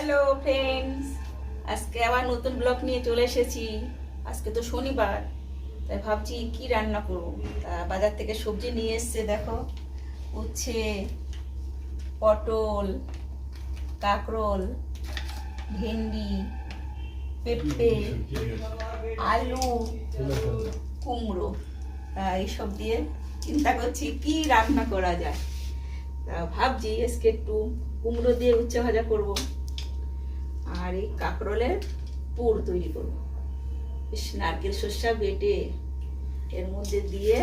Hello friends, আজকে আবার নতুন ব্লগ নিয়ে চলে এসেছি। আজকে তো শনিবার, তাই ভাবছি কি রান্না করব। তা বাজার থেকে সবজি নিয়ে এসছে, দেখো উচ্ছে, পটল, কাঁকরোল, ভেন্ডি, পেঁপে, আলু, কুমড়ো। তা এইসব দিয়ে চিন্তা করছি কি রান্না করা যায়। তা ভাবছি আজকে একটু কুমড়ো দিয়ে উচ্ছে ভাজা করব, আর এই কাঁকরোলের পুর তৈরি করব। বেশ নারকেল সর্ষা বেটে এর মধ্যে দিয়ে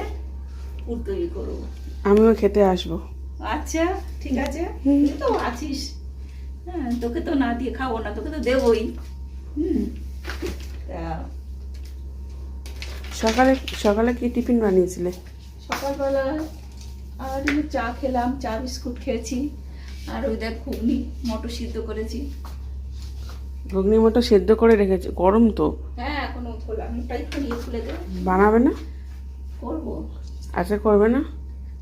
পুর তৈরি করব। আমিও খেতে আসবো। আচ্ছা ঠিক আছে, তুই তো আছিস। হ্যাঁ, তোকে তো না দিয়ে খাবো না, তোকে তো দেবই। তা সকালে সকালে কি টিফিন বানিয়েছিলে? সকালবেলা আর চা খেলাম, চা বিস্কুট খেয়েছি। আর ওই দেখ ঘুগনি মটর সিদ্ধ করেছি। ঘুগনি মতো সেদ্ধ করে রেখেছে, গরম তো। হ্যাঁ এখনো খোলা, মুখটাই খুলে দে। বানাবে না? করবো, আচ্ছা করবে না?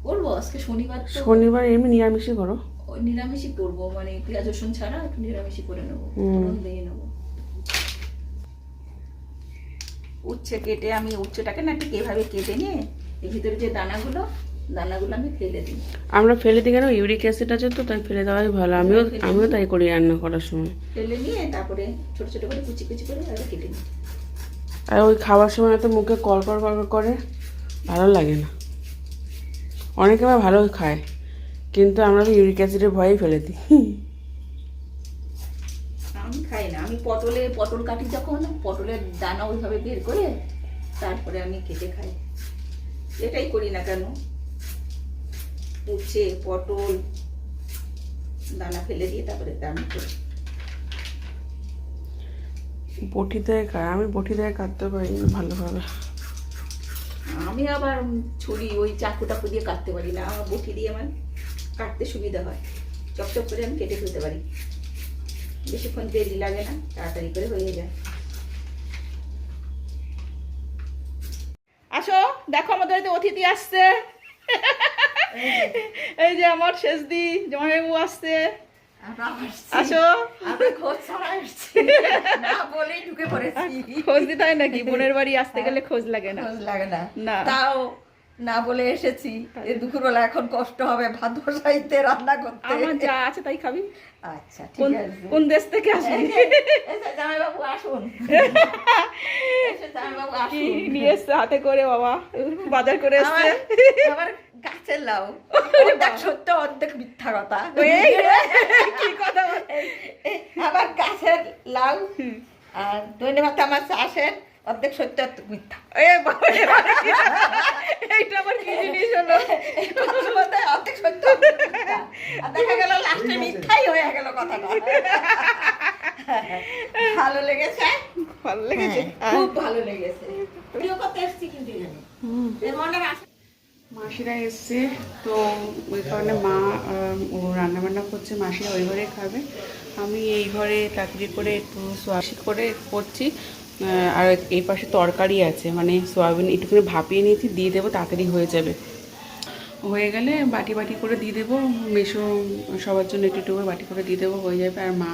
করবো আজকে শনিবার তো। শনিবার এমনি নিরামিষই করো? ওই নিরামিষই করবো, মানে পেঁয়াজ রসুন ছাড়া একটু নিরামিষই করে নেবো, দিয়ে নেবো। উচ্ছে কেটে আমি উচ্ছেটাকে না ঠিক এভাবে কেটে নিয়ে এর ভিতরে যে দানাগুলো আমি ফেলে দিই। আমরা ফেলে দিই কেন? ইউরিক অ্যাসিড আছে তো, তাই ফেলে দেওয়াই ভালো। আমিও তাই করি রান্না করার সময়। ফেলে নিয়ে তারপরে ছোট ছোট করে কুচি কুচি করে আর কেটে নিই। আর ওই খাওয়ার সময় তো মুখে কড়কড় করে, ভালো লাগে না। অনেকে আবার ভালো খায়, কিন্তু আমরা তো ইউরিক অ্যাসিডের ভয়েই ফেলে দিই। আমি খাই না, আমি পটল কাটি যখন, পটলের দানা ওইভাবে বের করে তারপরে আমি কেটে খাই। এটাই করি না কেন, উচ্ছে পটল দানা ফেলে দিয়ে তারপরে আমি করি। বটি দিয়ে খায়, আমি বটি দিয়ে কাটতে পারি না ভালোভাবে। আমি আবার ছুরি ওই চাকু টাকু দিয়ে কাটতে পারি না, আমার বটি দিয়ে আমার কাটতে সুবিধা হয়। চকচক করে আমি কেটে ফেলতে পারি, বেশিক্ষণ দেরি লাগে না, তাড়াতাড়ি করে হয়ে যায়। আসো দেখো, আমাদের বাড়িতে অতিথি আসছে। এই যে আমার শেষদি জামাইবাবু আসছে। আসো, খোঁজ দিতে হয় নাকি? বোনের বাড়ি আসতে গেলে খোঁজ লাগে না। না, তাও না বলে এসেছি। এই দুপুরবেলা এখন কষ্ট হবে ভাত বসাইতে, রান্না করতে। আমার যা আছে তাই খাবি। আচ্ছা ঠিক আছে। কোন দেশ থেকে আসবি? জামাইবাবু আসুন। জামাইবাবু কি আসুন। নিয়ে এসছে হাতে করে? বাবা বাজার করে এসছে। আমার গাছের লাউ, অর্ধেক সত্য অর্ধেক মিথ্যা কথা। কি কথা? আবার গাছের লাউ আর দৈন্য ভাতা মাছ আসেন, অর্ধেক সত্য অর্ধেক মিথ্যা। এইটা আবার কি জিনিস হলো? অর্ধেক সত্য অর্ধেক মিথ্যা। আর দেখা গেল লাস্টে মিথ্যাই হয়ে গেল কথাটা। ভালো লেগেছে? ভালো লেগেছে, খুব ভালো লেগেছে। ভিডিও করতে এসেছি কিন্তু এখানে মাসিরা এসছে তো, ওই কারণে মা ও রান্নাবান্না করছে, মাসিরা ওই ঘরে খাবে। আমি এই ঘরে তাড়াতাড়ি করে একটু সোয়াবিন করে করছি। আর এই পাশে তরকারি আছে, মানে সোয়াবিন একটুখানি ভাপিয়ে নিয়েছি, দিয়ে দেবো, তাড়াতাড়ি হয়ে যাবে। হয়ে গেলে বাটি বাটি করে দিয়ে দেবো, মেশো সবার জন্য একটু একটু করে বাটি করে দিয়ে দেবো, হয়ে যাবে। আর মা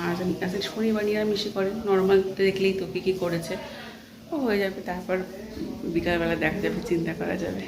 আসলে শনিবার নিরামিষি করে, নর্মাল দেখলেই তো কী কী করেছে, হয়ে যাবে। তারপর বিকালবেলা দেখা যাবে, চিন্তা করা যাবে।